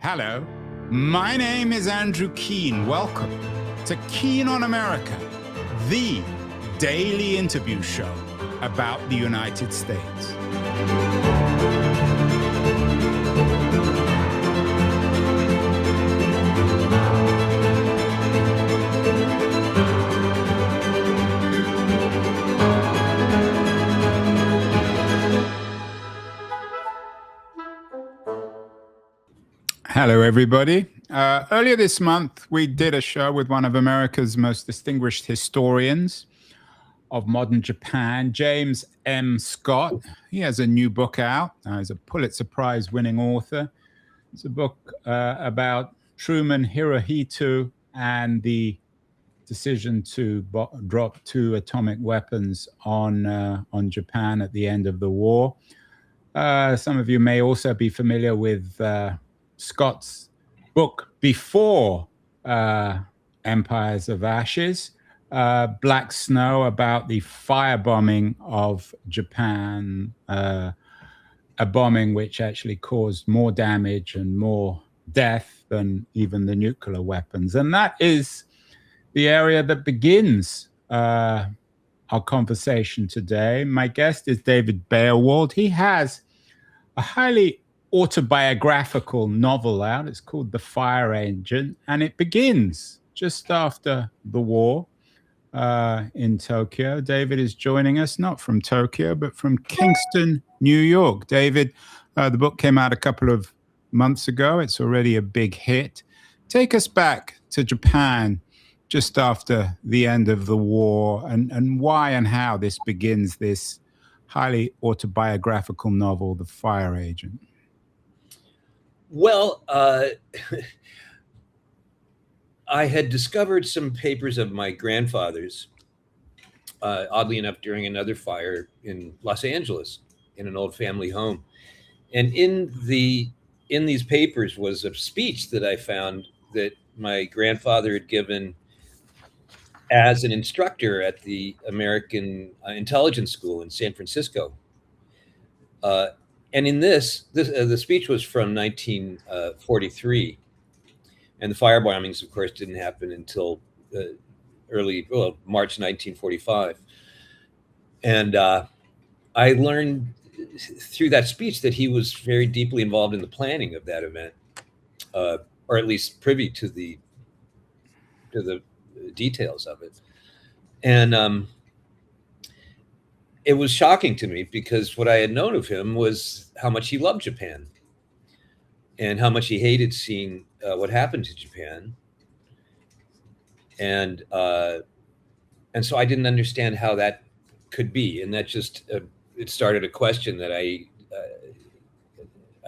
Hello, my name is Andrew Keane. Welcome to Keane on America, the daily interview show about the United States. Hello, everybody. Earlier this month, we did a show with one of America's most distinguished historians of modern Japan, James M. Scott. He has a new book out. He's a Pulitzer Prize-winning author. It's a book about Truman Hirohito and the decision to drop 2 atomic weapons on Japan at the end of the war. Some of you may also be familiar with Scott's book before Empires of Ashes, Black Snow, about the firebombing of Japan, a bombing which actually caused more damage and more death than even the nuclear weapons. And that is the area that begins our conversation today. My guest is David Baerwald. He has a highly autobiographical novel out. It's called The Fire Agent, and it begins just after the war in Tokyo. David is joining us not from Tokyo, but from Kingston, New York. David, the book came out a couple of months ago. It's already a big hit. Take us back to Japan just after the end of the war, and why and how this begins this highly autobiographical novel, The Fire Agent. Well, I had discovered some papers of my grandfather's, oddly enough, during another fire in Los Angeles, in an old family home. And in these papers was a speech that I found that my grandfather had given as an instructor at the American Intelligence School in San Francisco. And in the speech was from 1943, and the fire bombings, of course, didn't happen until March 1945. And I learned through that speech that he was very deeply involved in the planning of that event, or at least privy to the details of it. And it was shocking to me, because what I had known of him was how much he loved Japan and how much he hated seeing what happened to Japan. And so I didn't understand how that could be. And that just, it started a question that I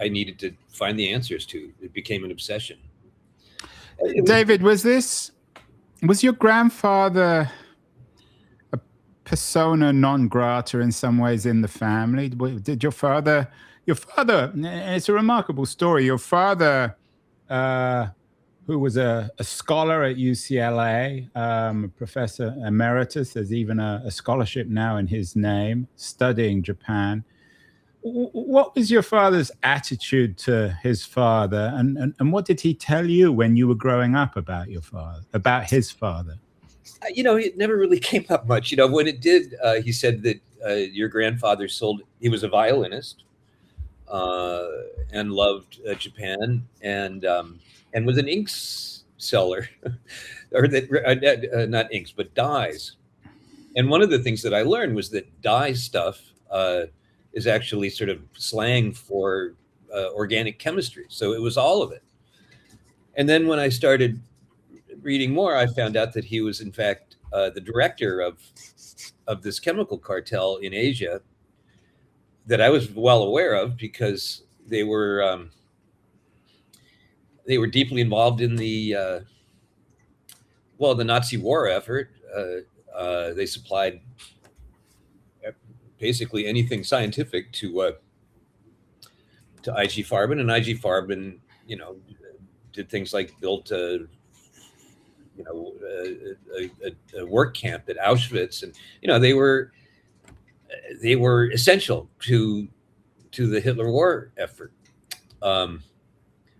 needed to find the answers to. It became an obsession. David, was your grandfather a persona non grata in some ways in the family? Did your father, it's a remarkable story. Your father, who was a scholar at UCLA, a professor emeritus, there's even a scholarship now in his name, studying Japan. What was your father's attitude to his father, and what did he tell you when you were growing up about your father, about his father? It never really came up much. When it did, he said that your grandfather he was a violinist and loved Japan, and was an inks seller, or not inks, but dyes. And one of the things that I learned was that dye stuff is actually sort of slang for organic chemistry. So it was all of it. And then when I started reading more, I found out that he was, in fact, the director of this chemical cartel in Asia that I was well aware of, because they were deeply involved in the Nazi war effort. They supplied basically anything scientific to IG Farben, and IG Farben, did things like built a work camp at Auschwitz, and they were essential to the Hitler war effort.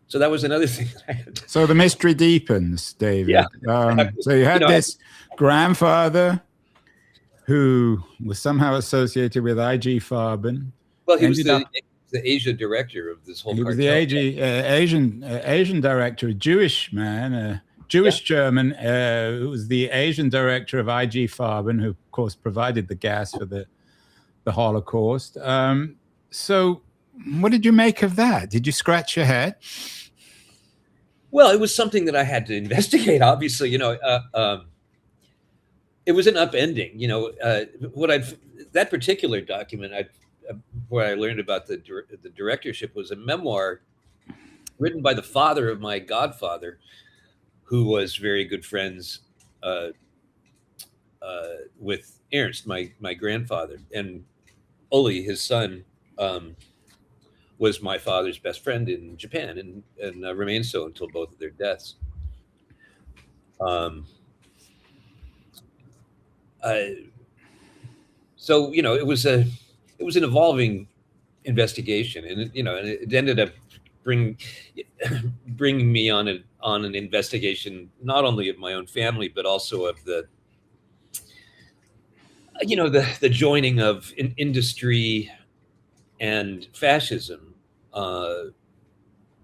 So that was another thing that I had. So the mystery deepens, David. Yeah. So you had this grandfather who was somehow associated with I.G. Farben. Well, he was the Asia director of this whole He was cartel. the Asian director, a Jewish man, a Jewish German, who was the Asian director of I.G. Farben, who, of course, provided the gas for the Holocaust. So what did you make of that? Did you scratch your head? Well, it was something that I had to investigate, obviously. It was an upending. That particular document, where I learned about the directorship, was a memoir written by the father of my godfather, who was very good friends with Ernst, my grandfather, and Oli, his son, was my father's best friend in Japan, and remained so until both of their deaths. So it was an evolving investigation, and it ended up bringing me on an investigation, not only of my own family, but also of the joining of industry and fascism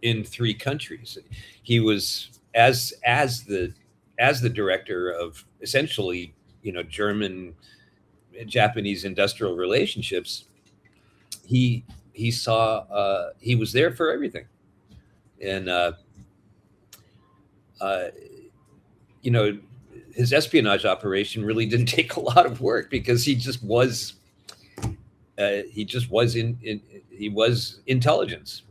in 3 countries. He was as the director of essentially German Japanese industrial relationships. He saw he was there for everything, and his espionage operation really didn't take a lot of work, because he was intelligence.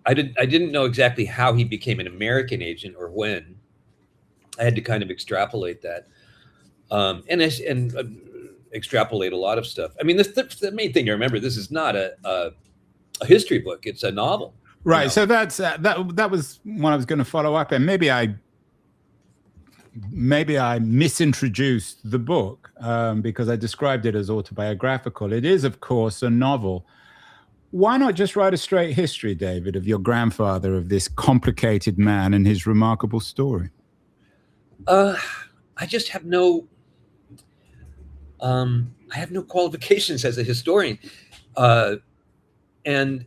I didn't know exactly how he became an American agent or when. I had to kind of extrapolate that, and extrapolate a lot of stuff. I mean, the main thing to remember: this is not a history book; it's a novel. Right. So that's that was what I was going to follow up, and maybe I misintroduced the book because I described it as autobiographical. It is, of course, a novel. Why not just write a straight history, David, of your grandfather, of this complicated man and his remarkable story? I just have no qualifications as a historian, and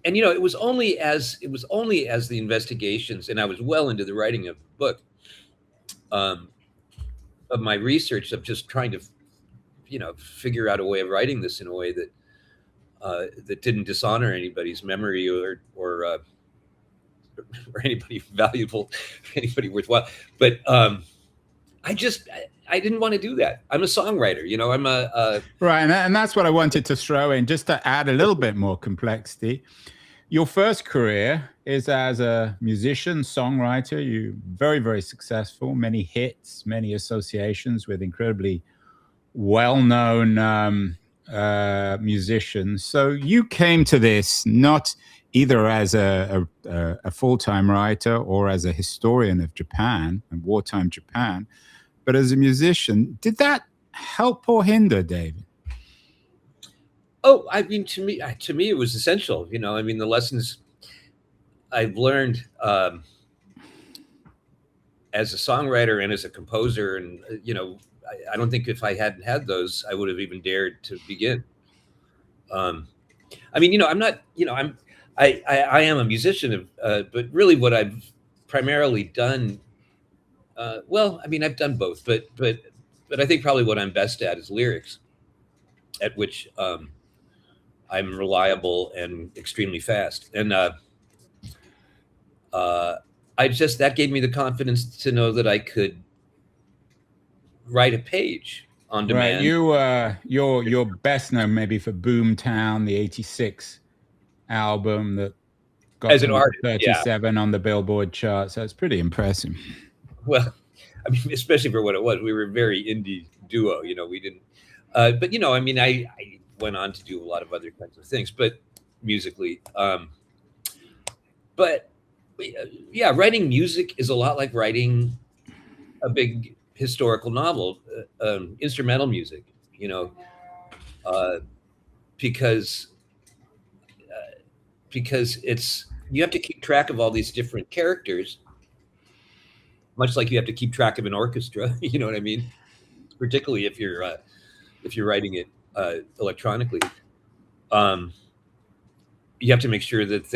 it was only as the investigations, and I was well into the writing of the book, of my research, of just trying to figure out a way of writing this in a way that that didn't dishonor anybody's memory or anybody valuable, anybody worthwhile. But I didn't want to do that. I'm a songwriter, I'm a right, and that's what I wanted to throw in, just to add a little bit more complexity. Your first career is as a musician, songwriter. You very, very successful, many hits, many associations with incredibly well-known musicians. So you came to this not either as a full-time writer or as a historian of Japan and wartime Japan, but as a musician. Did that help or hinder, David? Oh, I mean, to me, it was essential. I mean, the lessons I've learned as a songwriter and as a composer, and I don't think if I hadn't had those, I would have even dared to begin. I mean, I'm not, I am a musician, but really what I've primarily done, well, I mean, I've done both, but I think probably what I'm best at is lyrics, at which I'm reliable and extremely fast. And that gave me the confidence to know that I could write a page on demand. Right. You're best known maybe for Boomtown, the '86 album that got as an artist, 37 on the Billboard chart. So it's pretty impressive. Well, I mean, especially for what it was. We were a very indie duo, we didn't, but I mean, I went on to do a lot of other kinds of things, but musically, but yeah, writing music is a lot like writing a big historical novel, instrumental music. uh, because because you have to keep track of all these different characters, much like you have to keep track of an orchestra. You know what I mean? Particularly if you're writing it electronically. Um, you have to make sure that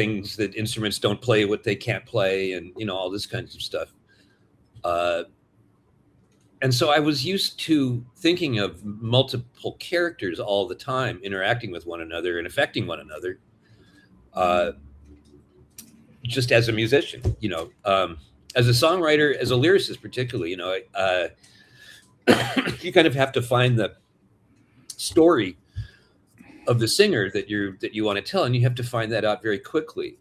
instruments don't play what they can't play, and all this kinds of stuff. And so I was used to thinking of multiple characters all the time interacting with one another and affecting one another, just as a musician, as a songwriter, as a lyricist, particularly, you kind of have to find the story of the singer that you want to tell, and you have to find that out very quickly.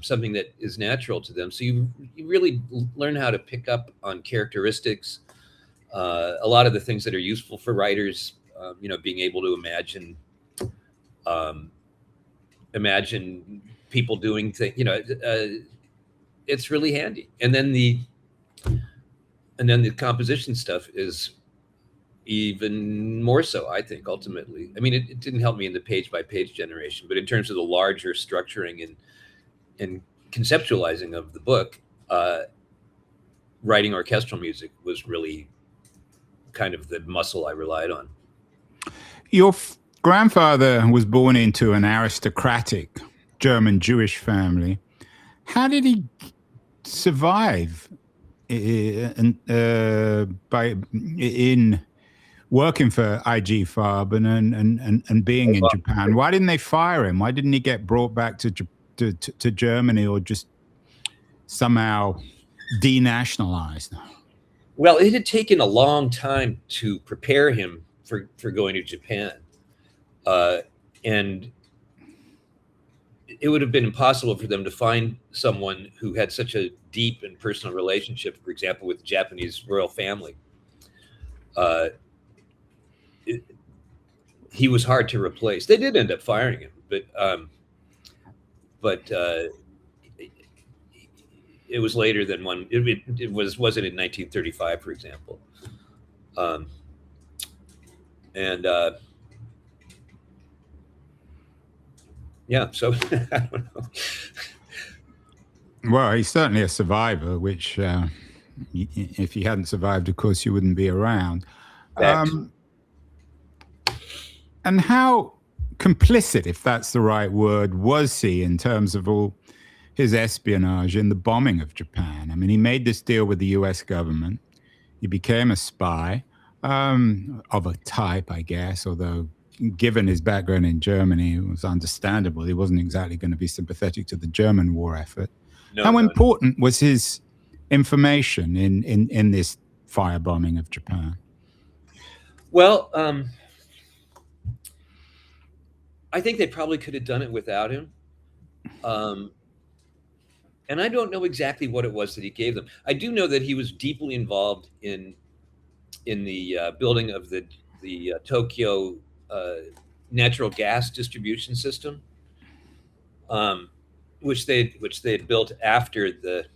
Something that is natural to them. So you really learn how to pick up on characteristics, a lot of the things that are useful for writers, being able to imagine people doing things, it's really handy. And then the composition stuff is even more so, I think, ultimately. I mean, it didn't help me in the page by page generation, but in terms of the larger structuring and conceptualizing of the book, writing orchestral music was really kind of the muscle I relied on. Your grandfather was born into an aristocratic German Jewish family. How did he survive in working for IG Farben and being in Japan? Why didn't they fire him? Why didn't he get brought back to Germany, or just somehow denationalized? Well, it had taken a long time to prepare him for going to Japan. And it would have been impossible for them to find someone who had such a deep and personal relationship, for example, with the Japanese royal family. He was hard to replace. They did end up firing him, but it was later than one. It wasn't in 1935, for example. Yeah, so I don't know. Well, he's certainly a survivor, which if he hadn't survived, of course, you wouldn't be around. And how complicit, if that's the right word, was he in terms of all his espionage in the bombing of Japan? I mean, he made this deal with the US government. He became a spy of a type, I guess, although given his background in Germany, it was understandable. He wasn't exactly going to be sympathetic to the German war effort. How important was his information in this firebombing of Japan? Well, I think they probably could have done it without him. And I don't know exactly what it was that he gave them. I do know that he was deeply involved in the building of the Tokyo natural gas distribution system, which they had built after the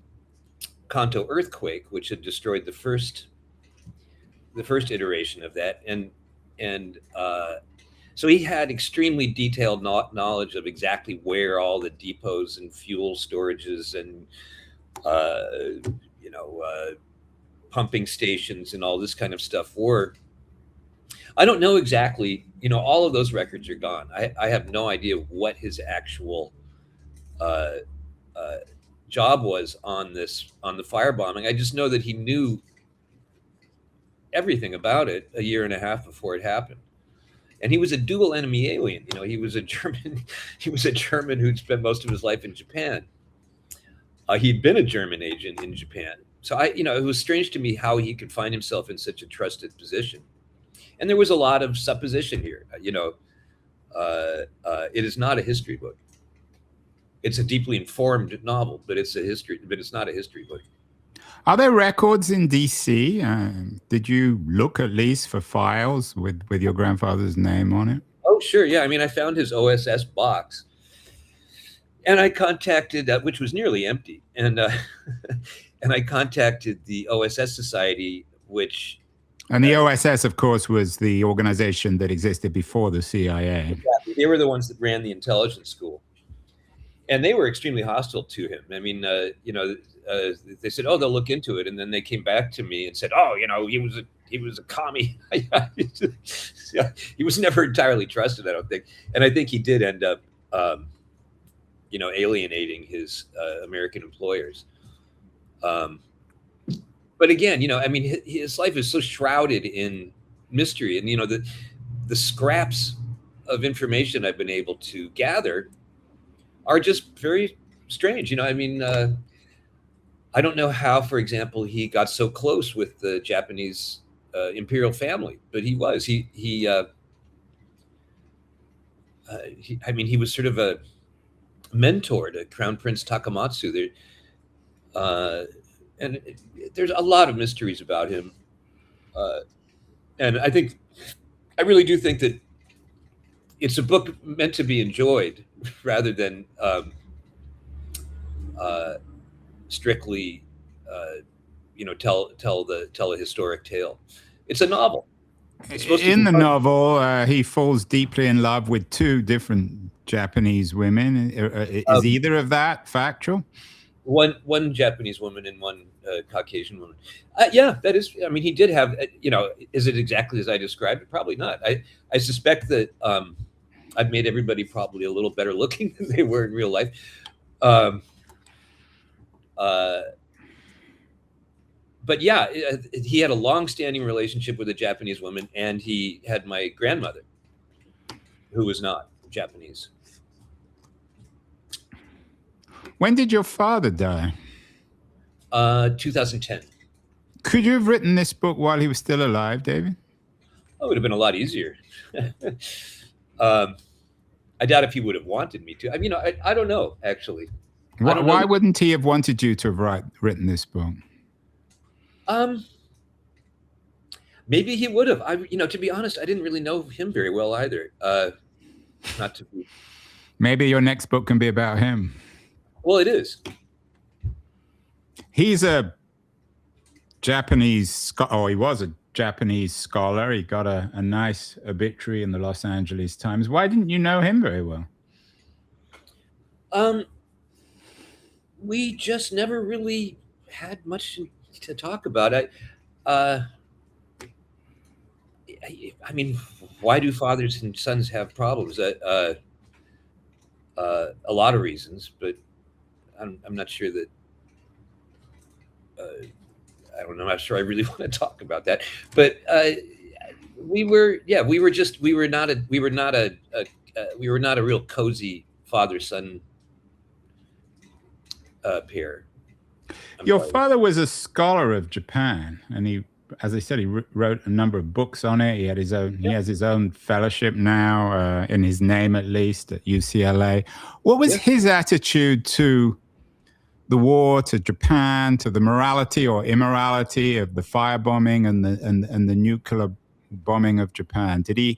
Kanto earthquake, which had destroyed the first iteration of that, and so he had extremely detailed knowledge of exactly where all the depots and fuel storages and pumping stations and all this kind of stuff were. I don't know exactly. All of those records are gone. I have no idea what his actual job was on the firebombing. I just know that he knew everything about it a year and a half before it happened. And he was a dual enemy alien. He was a German. He was a German who'd spent most of his life in Japan. He'd been a German agent in Japan. So it was strange to me how he could find himself in such a trusted position. And there was a lot of supposition here. It is not a history book. It's a deeply informed novel, but it's not a history book. Are there records in DC? Did you look at least for files with your grandfather's name on it? Oh, sure. Yeah. I mean, I found his OSS box, and I contacted, which was nearly empty, and I contacted the OSS Society, which And the OSS, of course, was the organization that existed before the CIA. Exactly. They were the ones that ran the intelligence school, and they were extremely hostile to him. I mean, they said, "Oh, they'll look into it," and then they came back to me and said, "Oh, he was a commie." He was never entirely trusted, I don't think, and I think he did end up, alienating his American employers. But again, I mean, his life is so shrouded in mystery, and the scraps of information I've been able to gather are just very strange. I mean, I don't know how, for example, he got so close with the Japanese imperial family, but he was. I mean, he was sort of a mentor to Crown Prince Takamatsu. And there's a lot of mysteries about him, and I really do think that it's a book meant to be enjoyed rather than strictly, tell a historic tale. It's a novel. In the novel, he falls deeply in love with two different Japanese women. Is either of that factual? One Japanese woman and one Caucasian woman. Yeah, that is. I mean, he did have. Is it exactly as I described it? Probably not. I suspect that I've made everybody probably a little better looking than they were in real life. But yeah, he had a long-standing relationship with a Japanese woman, and he had my grandmother, who was not Japanese. When did your father die? 2010. Could you have written this book while he was still alive, David? Oh, it would have been a lot easier. I doubt if he would have wanted me to. I mean, I don't know, actually. Why wouldn't he have wanted you to have written this book? Maybe he would have. To be honest, I didn't really know him very well either. Not to be. Maybe your next book can be about him. Well, it is. He's a Japanese, or he was a Japanese scholar. He got a nice obituary in the Los Angeles Times. Why didn't you know him very well? We just never really had much to talk about. I mean, why do fathers and sons have problems? A lot of reasons, but I'm not sure that. I don't know. I'm not sure I really want to talk about that. But we were not a real cozy father-son pair. Your father was a scholar of Japan, and he, as I said, he wrote a number of books on it. He had his own. He has his own fellowship now, in his name at least, at UCLA. What was his attitude to the war, to Japan, to the morality or immorality of the firebombing and the nuclear bombing of Japan? Did he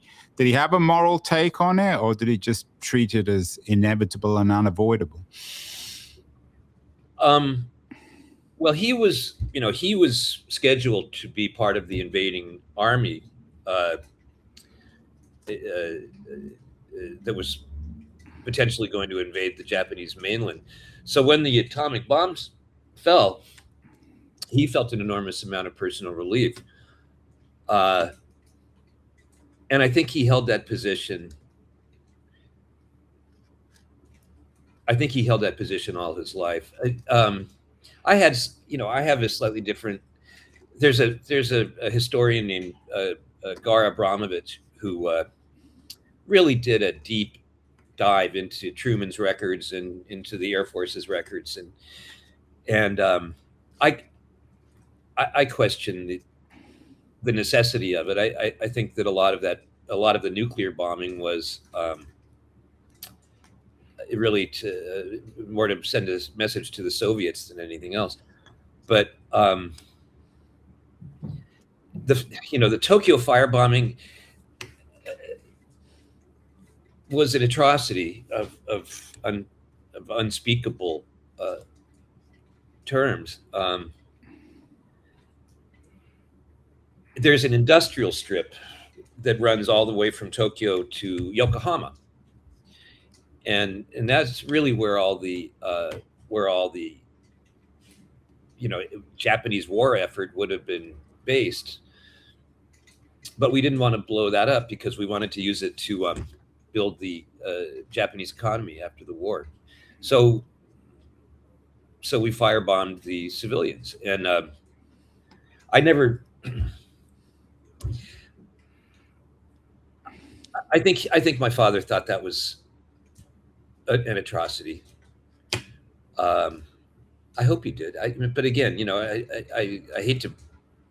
have a moral take on it, or did he just treat it as inevitable and unavoidable? Well, he was scheduled to be part of the invading army that was potentially going to invade the Japanese mainland. So when the atomic bombs fell, he felt an enormous amount of personal relief. And I think he held that position. All his life. I have a slightly different. There's a historian named Gar Abramovich who really did a deep dive into Truman's records and into the Air Force's records, and I question the necessity of it. I think that a lot of the nuclear bombing was really more to send a message to the Soviets than anything else. But the Tokyo firebombing was an atrocity of unspeakable terms. there's an industrial strip that runs all the way from Tokyo to Yokohama, and that's really where all the Japanese war effort would have been based. But we didn't want to blow that up because we wanted to use it to build the Japanese economy after the war. So we firebombed the civilians, and I never. I think my father thought that was an atrocity. I hope he did. But again, I hate to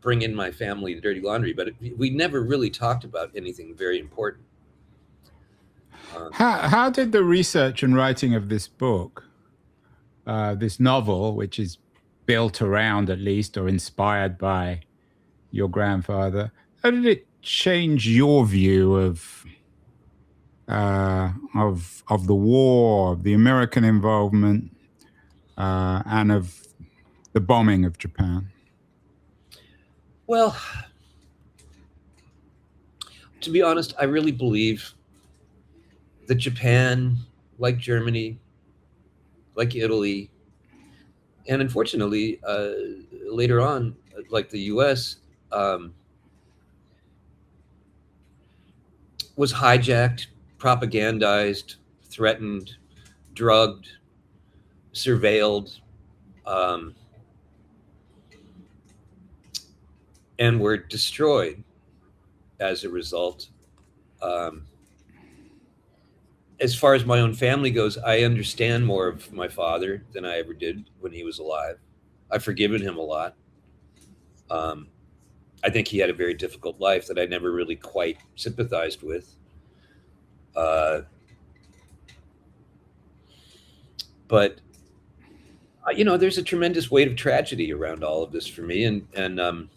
bring in my family to dirty laundry, but we never really talked about anything very important. How did the research and writing of this book, this novel, which is built around at least or inspired by your grandfather, how did it change your view of the war, of the American involvement, and of the bombing of Japan? Well, to be honest, I really believe that Japan, like Germany, like Italy, and unfortunately, later on, like the US, was hijacked, propagandized, threatened, drugged, surveilled, and were destroyed as a result. As far as my own family goes, I understand more of my father than I ever did when he was alive. I've forgiven him a lot. I think he had a very difficult life that I never really quite sympathized with. But there's a tremendous weight of tragedy around all of this for me, and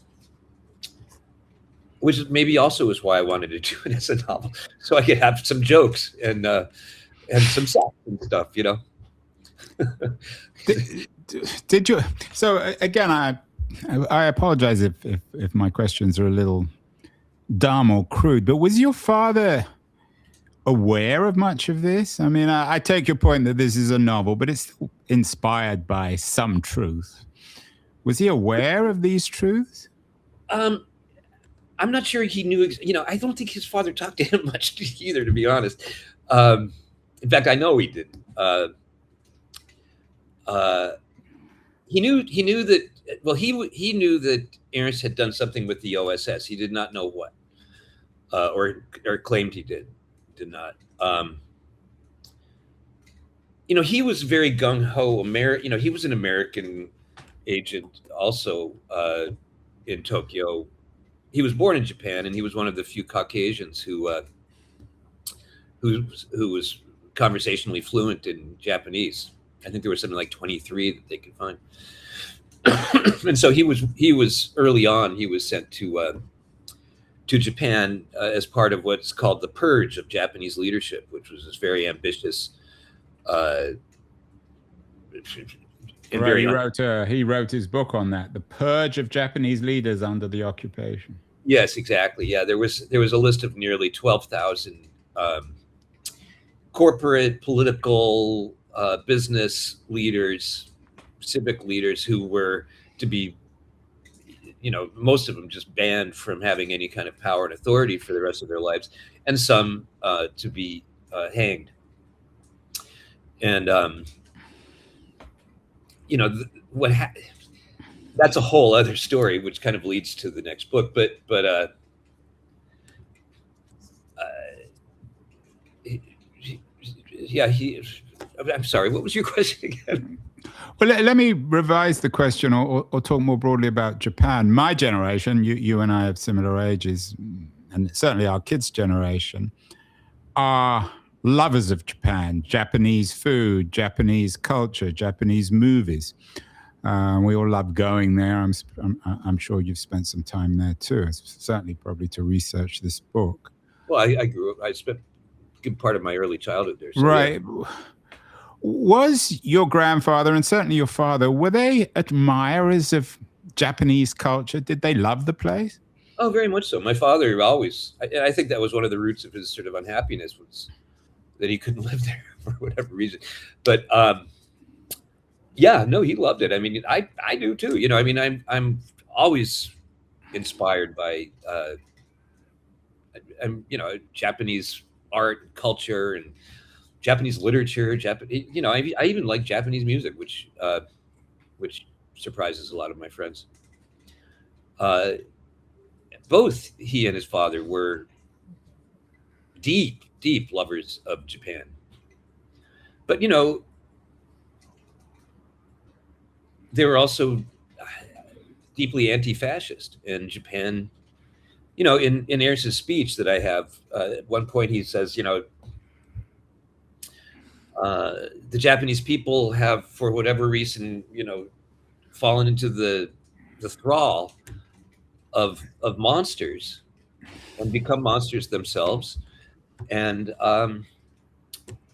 which maybe also is why I wanted to do it as a novel, so I could have some jokes and some sex and stuff, Did you? So again, I apologize if my questions are a little dumb or crude, but was your father aware of much of this? I mean, I take your point that this is a novel, but it's inspired by some truth. Was he aware of these truths? I'm not sure he knew. I don't think his father talked to him much either, to be honest. In fact, I know he didn't. He knew that. Well, he knew that Ernst had done something with the OSS. He did not know what, or claimed he did not. He was very gung ho. He was an American agent also in Tokyo. He was born in Japan, and he was one of the few Caucasians who was conversationally fluent in Japanese. I think there was something like 23 that they could find. And so he was early on. He was sent to Japan as part of what's called the purge of Japanese leadership, which was this very ambitious. He wrote his book on that, The Purge of Japanese Leaders Under the Occupation. Yes, exactly. Yeah, there was a list of nearly 12,000 corporate, political, business leaders, civic leaders who were to be, most of them just banned from having any kind of power and authority for the rest of their lives, and some to be hanged. And that's a whole other story, which kind of leads to the next book. But I'm sorry, what was your question again? Well, let me revise the question or talk more broadly about Japan. My generation, you and I have similar ages, and certainly our kids' generation, are lovers of Japan, Japanese food, Japanese culture, Japanese movies. We all love going there. I'm sure you've spent some time there too, certainly probably to research this book. Well, I grew up, I spent a good part of my early childhood there. So right. Yeah. Was your grandfather and certainly your father, were they admirers of Japanese culture? Did they love the place? Oh, very much so. My father always, and I think that was one of the roots of his sort of unhappiness, was that he couldn't live there for whatever reason. But yeah, no, he loved it. I mean, I do too. You know, I mean, I'm always inspired by you know, Japanese art, culture, and Japanese literature. Japanese, you know, I even like Japanese music, which surprises a lot of my friends. Uh, Both he and his father were deep, deep lovers of Japan. But you know, they were also deeply anti-fascist, and Japan. You know, in Ayers' speech that I have, at one point he says, you know, the Japanese people have, for whatever reason, you know, fallen into the thrall of monsters and become monsters themselves, and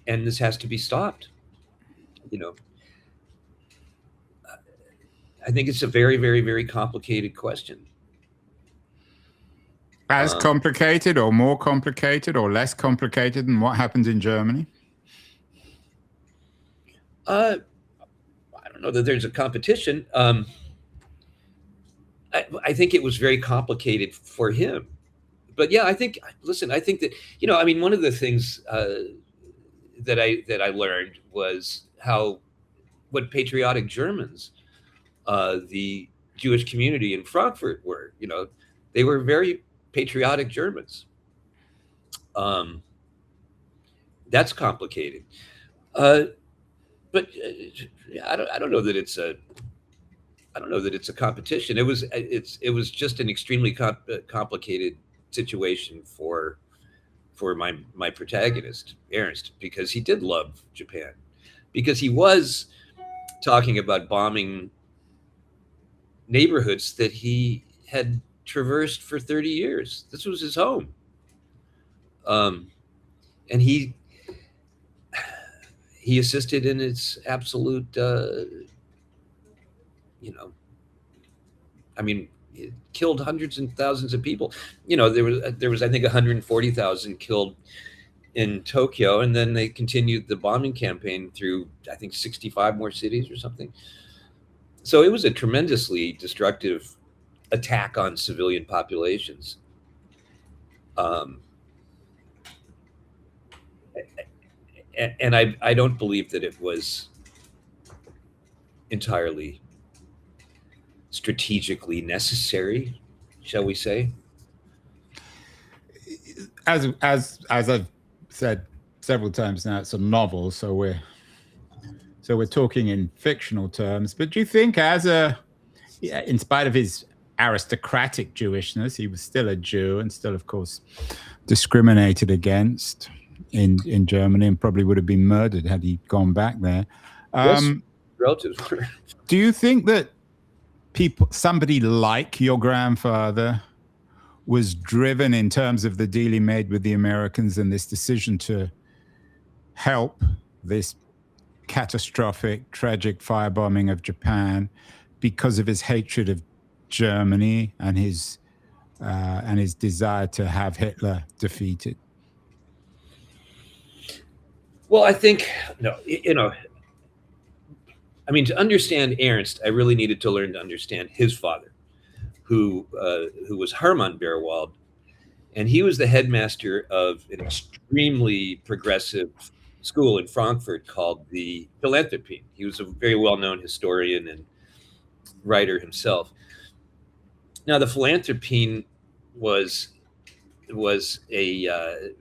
and this has to be stopped. You know, I think it's a very, very, very complicated question. As complicated or more complicated or less complicated than what happens in Germany? I don't know that there's a competition. I think it was very complicated for him. But yeah, I think, listen, I think that, you know, I mean, one of the things that I learned was how, what patriotic Germans the Jewish community in Frankfurt were. You know, they were very patriotic Germans. Um, that's complicated. Uh, but I don't know that it's a, I don't know that it's a competition. It was just an extremely complicated situation for my protagonist Ernst, because he did love Japan, because he was talking about bombing neighborhoods that he had traversed for 30 years. This was his home. Um, and he assisted in its absolute, you know, I mean, it killed hundreds and thousands of people. You know, there was I think 140,000 killed in Tokyo, and then they continued the bombing campaign through, I think, 65 more cities or something. So it was a tremendously destructive attack on civilian populations. Um, and I don't believe that it was entirely strategically necessary, shall we say? As I've said several times now, it's a novel, so we're talking in fictional terms. But do you think, in spite of his aristocratic Jewishness, he was still a Jew and still, of course, discriminated against in Germany, and probably would have been murdered had he gone back there. Yes, relatives were. Do you think that somebody like your grandfather was driven, in terms of the deal he made with the Americans and this decision to help this catastrophic, tragic firebombing of Japan, because of his hatred of Germany and his desire to have Hitler defeated? Well, I think, no, you know, I mean, to understand Ernst, I really needed to learn to understand his father, who was Hermann Baerwald, and he was the headmaster of an extremely progressive school in Frankfurt called the Philanthropy. He was a very well-known historian and writer himself. Now, the Philanthropy was a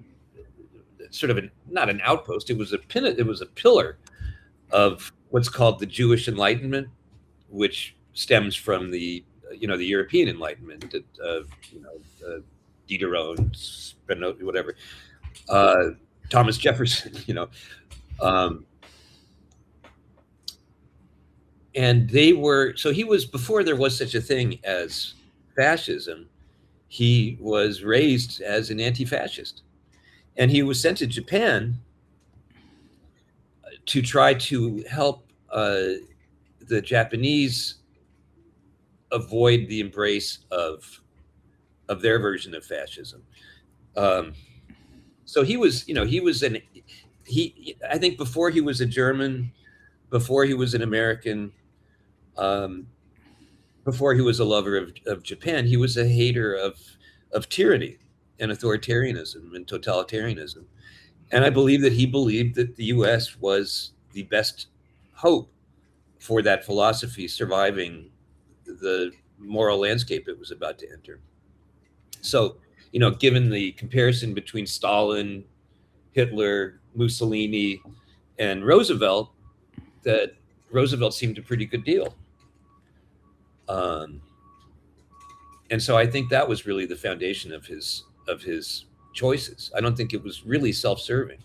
sort of not an outpost. It was a pillar of what's called the Jewish Enlightenment, which stems from the European Enlightenment, Diderot, Spinoza, whatever, Thomas Jefferson, and they were, so he was, before there was such a thing as fascism, he was raised as an anti-fascist, and he was sent to Japan to try to help the Japanese avoid the embrace of their version of fascism. So he was, I think before he was a German, before he was an American, before he was a lover of Japan, he was a hater of tyranny and authoritarianism and totalitarianism. And I believe that he believed that the U.S. was the best hope for that philosophy surviving the moral landscape it was about to enter. So, given the comparison between Stalin, Hitler, Mussolini, and Roosevelt, that Roosevelt seemed a pretty good deal. And so I think that was really the foundation of his choices. I don't think it was really self-serving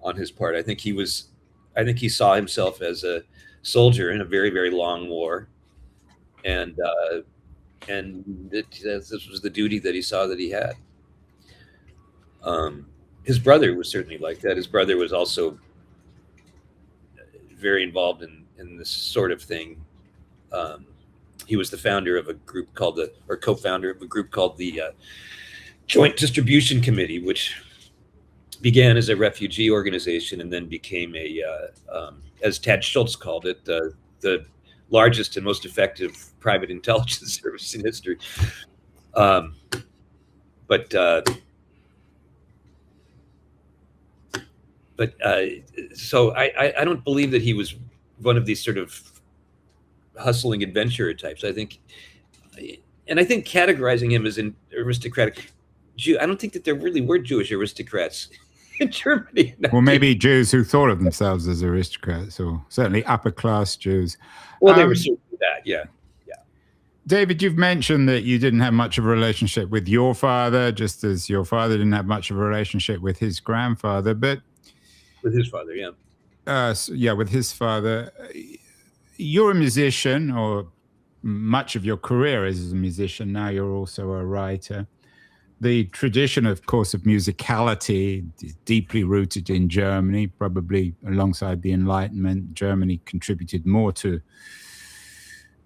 on his part. I think he saw himself as a soldier in a very, very long war, and this was the duty that he saw that he had. His brother was certainly like that. His brother was also very involved in this sort of thing. He was the founder of a group called co-founder of a group called the Joint Distribution Committee, which began as a refugee organization and then became as Tad Schultz called it, the largest and most effective private intelligence service in history. So I don't believe that he was one of these sort of hustling adventurer types. I think categorizing him as an aristocratic Jew, I don't think that there really were Jewish aristocrats in Germany. Well, maybe Jews who thought of themselves as aristocrats, or certainly upper class Jews. Well, they were certainly that, yeah. David, you've mentioned that you didn't have much of a relationship with your father, just as your father didn't have much of a relationship with his grandfather, but with his father, yeah. With his father. You're a musician, or much of your career is as a musician. Now you're also a writer. The tradition, of course, of musicality is deeply rooted in Germany, probably alongside the Enlightenment. Germany contributed more to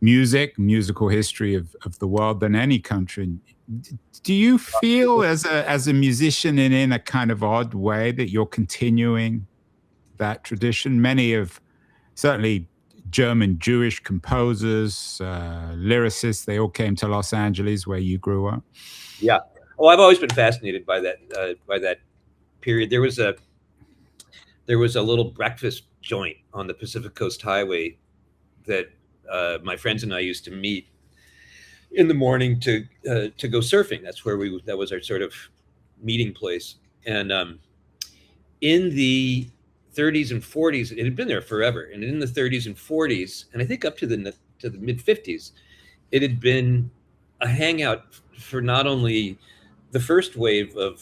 musical history of the world than any country. Do you feel as a musician in a kind of odd way that you're continuing that tradition? Many of, certainly German Jewish composers, lyricists, they all came to Los Angeles where you grew up. Yeah. Oh, I've always been fascinated by that period. There was a little breakfast joint on the Pacific Coast Highway that my friends and I used to meet in the morning to go surfing. That was our sort of meeting place. And in the 30s and 40s, it had been there forever. And in the 30s and 40s, and I think up to the mid 50s, it had been a hangout for not only the first wave of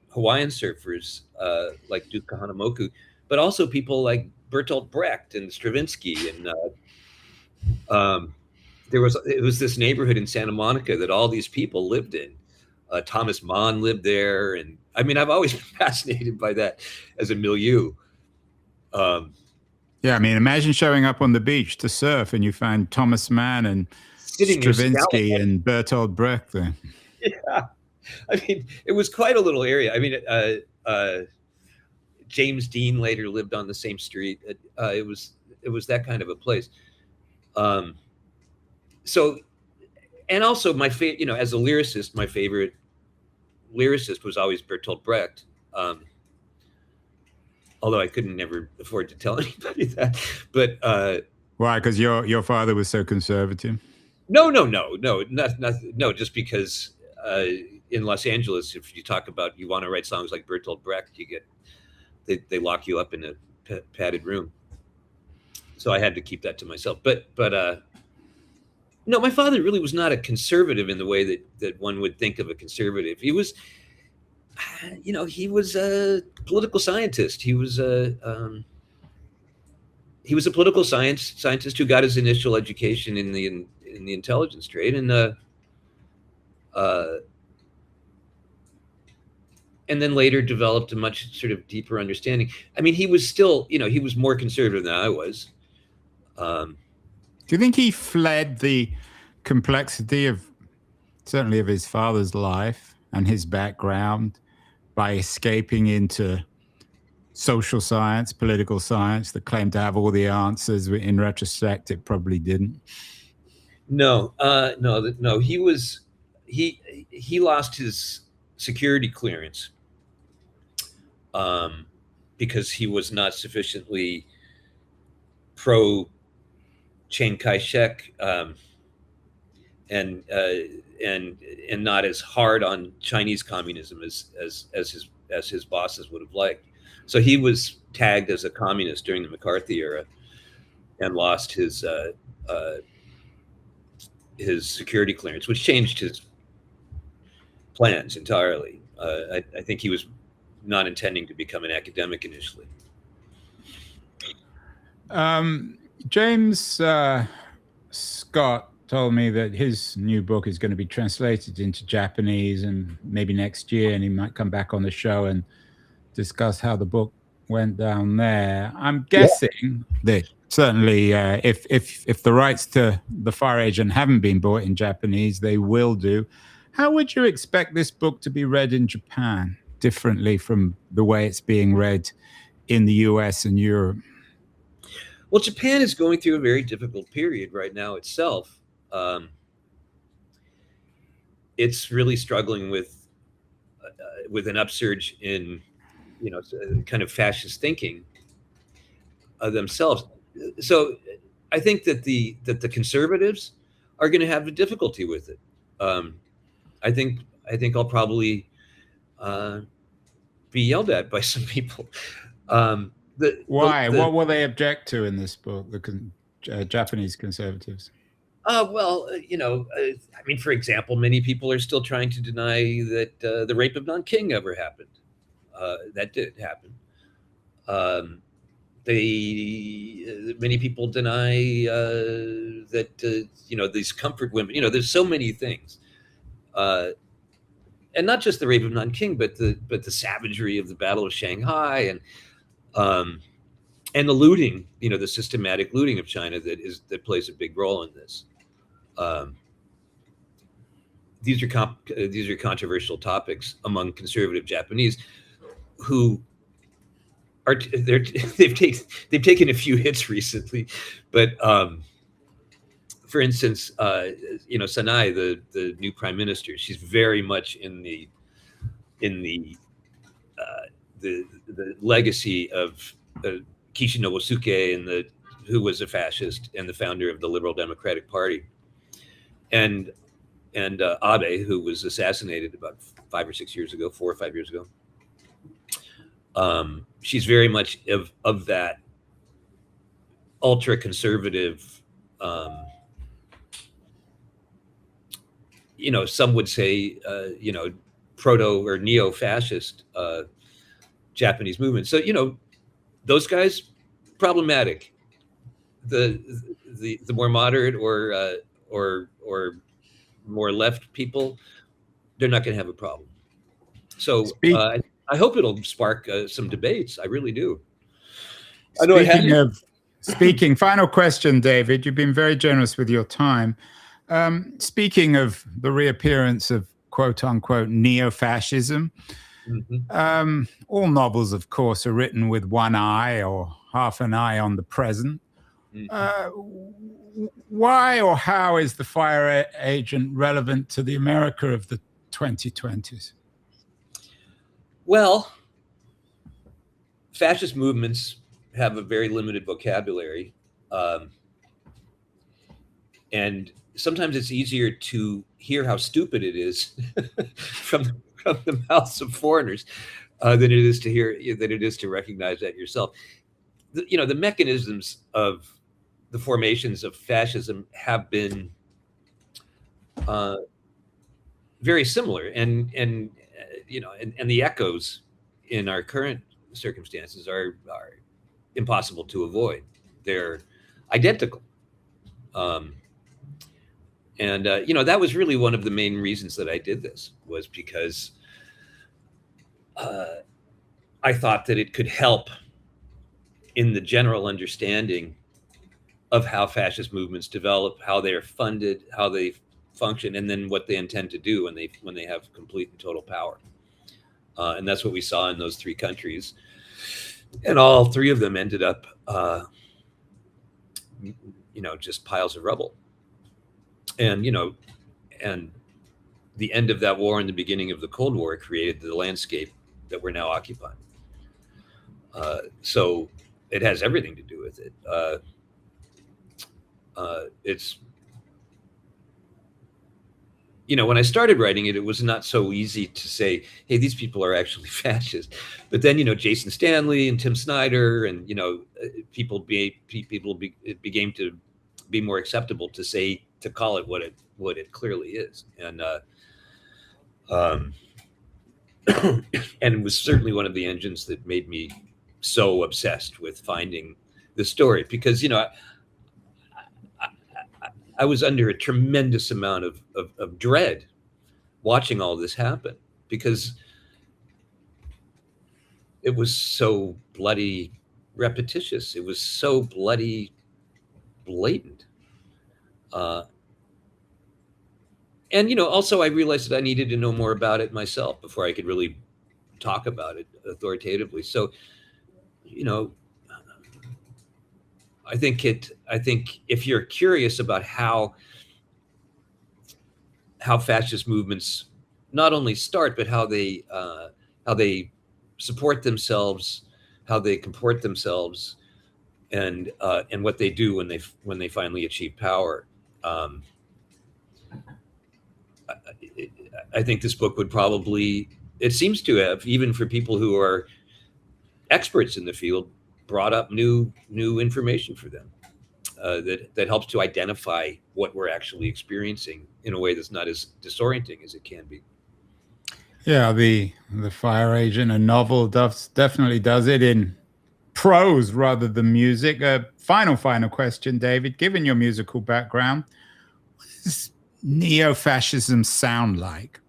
Hawaiian surfers like Duke Kahanamoku, but also people like Bertolt Brecht and Stravinsky. And it was this neighborhood in Santa Monica that all these people lived in. Thomas Mann lived there. And I mean, I've always been fascinated by that as a milieu. Yeah, I mean, imagine showing up on the beach to surf and you find Thomas Mann and Stravinsky and Bertolt Brecht there. Yeah, I mean, it was quite a little area. I mean, James Dean later lived on the same street. It was that kind of a place. So, and also my favorite, as a lyricist, my favorite lyricist was always Bertolt Brecht. Although I couldn't never afford to tell anybody that, but why? Because your father was so conservative? No, just because in Los Angeles, if you talk about you want to write songs like Bertolt Brecht, they lock you up in a padded room. So I had to keep that to myself. But no, my father really was not a conservative in the way that one would think of a conservative. He was. He was a political scientist. He was a political scientist who got his initial education in the intelligence trade, and then later developed a much sort of deeper understanding. I mean, he was still, he was more conservative than I was. Do you think he fled the complexity of certainly of his father's life and his background by escaping into social science, political science that claimed to have all the answers. In retrospect, it probably didn't. No, no. He lost his security clearance because he was not sufficiently pro Chiang Kai-shek and not as hard on Chinese communism as his bosses would have liked. So he was tagged as a communist during the McCarthy era and lost his security clearance, which changed his plans entirely. I think he was not intending to become an academic initially. James Scott told me that his new book is going to be translated into Japanese and maybe next year, and he might come back on the show and discuss how the book went down there. I'm guessing that certainly if the rights to The Fire Agent haven't been bought in Japanese, they will do. How would you expect this book to be read in Japan differently from the way it's being read in the US and Europe? Well, Japan is going through a very difficult period right now itself. It's really struggling with an upsurge in, kind of fascist thinking themselves. So I think that the conservatives are going to have a difficulty with it. I think I'll probably be yelled at by some people. Why? What will they object to in this book, the Japanese conservatives? Well, I mean, for example, many people are still trying to deny that the rape of Nanking ever happened. That did happen. Many people deny that these comfort women. There's so many things, and not just the rape of Nanking, but the savagery of the Battle of Shanghai and the looting. The systematic looting of China that plays a big role in this. These are controversial topics among conservative Japanese, who are they've taken a few hits recently, but for instance, Sanai, the new prime minister, she's very much in the legacy of Kishi Nobusuke, who was a fascist and the founder of the Liberal Democratic Party, and Abe, who was assassinated about 4 or 5 years ago. She's very much of that ultra conservative, some would say, proto or neo-fascist Japanese movement. So, those guys, problematic. The more moderate or more left people, they're not going to have a problem. So I hope it'll spark some debates. I really do. Final question, David. You've been very generous with your time. Speaking of the reappearance of quote unquote neo-fascism, all novels, of course, are written with one eye or half an eye on the present. Why or how is The Fire Agent relevant to the America of the 2020s? Well, fascist movements have a very limited vocabulary, and sometimes it's easier to hear how stupid it is from the mouths of foreigners than it is to recognize that yourself. The mechanisms of the formations of fascism have been very similar, and the echoes in our current circumstances are impossible to avoid. They're identical. That was really one of the main reasons that I did this, was because I thought that it could help in the general understanding of how fascist movements develop, how they're funded, how they function, and then what they intend to do when they have complete and total power. And that's what we saw in those three countries, and all three of them ended up, just piles of rubble. And and the end of that war and the beginning of the Cold War created the landscape that we're now occupying. So it has everything to do with it. It's, when I started writing it, it was not so easy to say, hey, these people are actually fascist. But then, Jason Stanley and Tim Snyder and, it began to be more acceptable to call it what it clearly is. And, and it was certainly one of the engines that made me so obsessed with finding the story, because, I was under a tremendous amount of dread watching all this happen, because it was so bloody repetitious. It was so bloody blatant. And, also I realized that I needed to know more about it myself before I could really talk about it authoritatively. So, I think if you're curious about how fascist movements not only start, but how they support themselves, how they comport themselves, and what they do when they finally achieve power, I think this book would probably, it seems to have, even for people who are experts in the field, brought up new information for them that helps to identify what we're actually experiencing in a way that's not as disorienting as it can be. Yeah, the Fire Agent, a novel, definitely does it in prose rather than music. Final question, David. Given your musical background, what does neo-fascism sound like?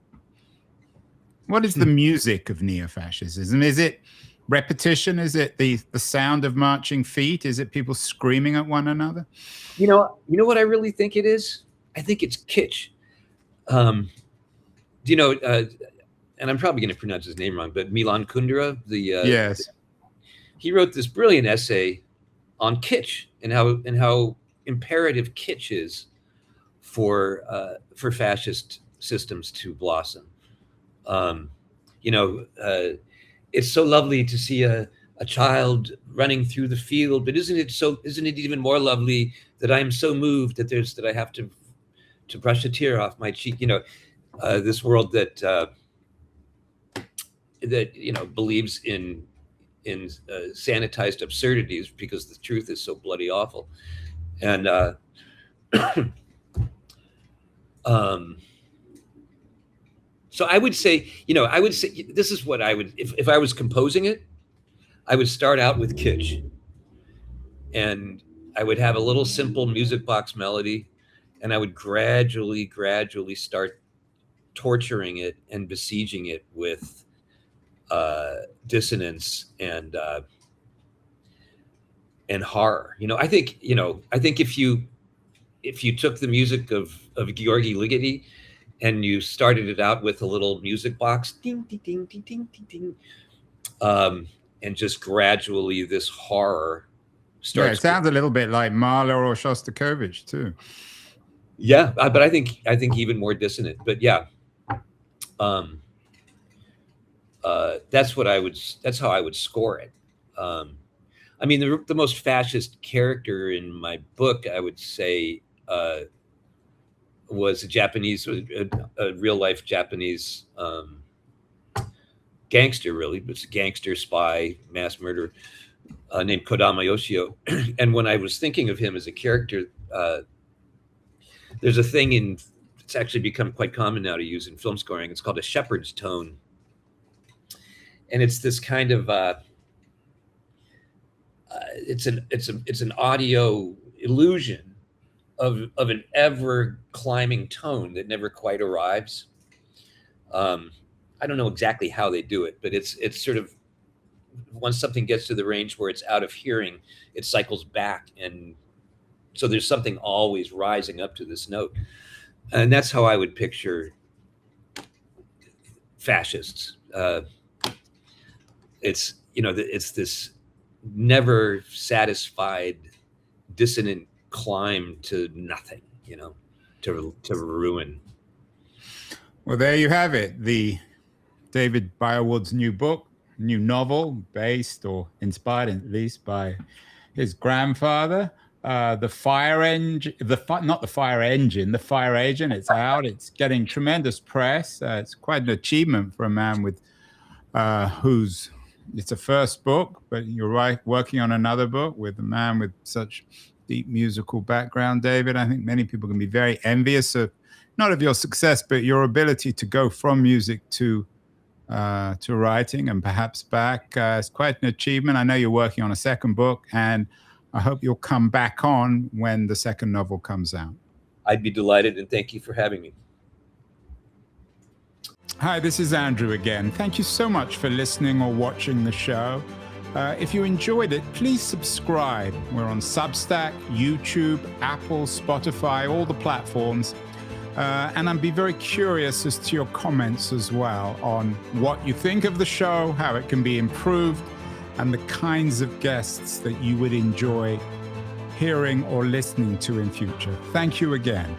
What is the music of neo-fascism? Is it repetition? Is it the sound of marching feet? Is it people screaming at one another? You know what I really think it is? I think it's kitsch. And I'm probably going to pronounce his name wrong, but Milan Kundera, yes, he wrote this brilliant essay on kitsch and how imperative kitsch is for fascist systems to blossom. It's so lovely to see a child running through the field, but isn't it even more lovely that I am so moved that I have to brush a tear off my cheek? This world that believes in sanitized absurdities because the truth is so bloody awful. And so I would say this is what I would, if I was composing it, I would start out with kitsch, and I would have a little simple music box melody, and I would gradually start torturing it and besieging it with dissonance and horror. I think if you took the music of Georgi Ligeti and you started it out with a little music box, ding, ding, ding, ding, ding, ding, ding, and just gradually this horror starts. Yeah, it sounds a little bit like Mahler or Shostakovich too. Yeah, but I think even more dissonant. But yeah, that's how I would score it. I mean, the most fascist character in my book, I would say, was a real life Japanese gangster, really. It's a gangster, spy, mass murderer named Kodama Yoshio. And when I was thinking of him as a character, there's a thing it's actually become quite common now to use in film scoring. It's called a shepherd's tone. And it's this kind of it's an audio illusion of an ever climbing tone that never quite arrives. I don't know exactly how they do it, but it's sort of, once something gets to the range where it's out of hearing, it cycles back, and so there's something always rising up to this note. And that's how I would picture fascists. It's it's this never satisfied, dissonant climb to nothing, to ruin. Well, there you have it. The David Baerwald's new book, new novel, based or inspired at least by his grandfather. The Fire Engine, not the Fire Engine, the Fire Agent. It's out. It's getting tremendous press. It's quite an achievement for a man with who's, it's a first book, but you're right, working on another book with a man with such deep musical background, David. I think many people can be very envious of, not of your success, but your ability to go from music to writing and perhaps back. It's quite an achievement. I know you're working on a second book, and I hope you'll come back on when the second novel comes out. I'd be delighted, and thank you for having me. Hi, this is Andrew again. Thank you so much for listening or watching the show. If you enjoyed it, please subscribe. We're on Substack, YouTube, Apple, Spotify, all the platforms. And I'd be very curious as to your comments as well on what you think of the show, how it can be improved, and the kinds of guests that you would enjoy hearing or listening to in future. Thank you again.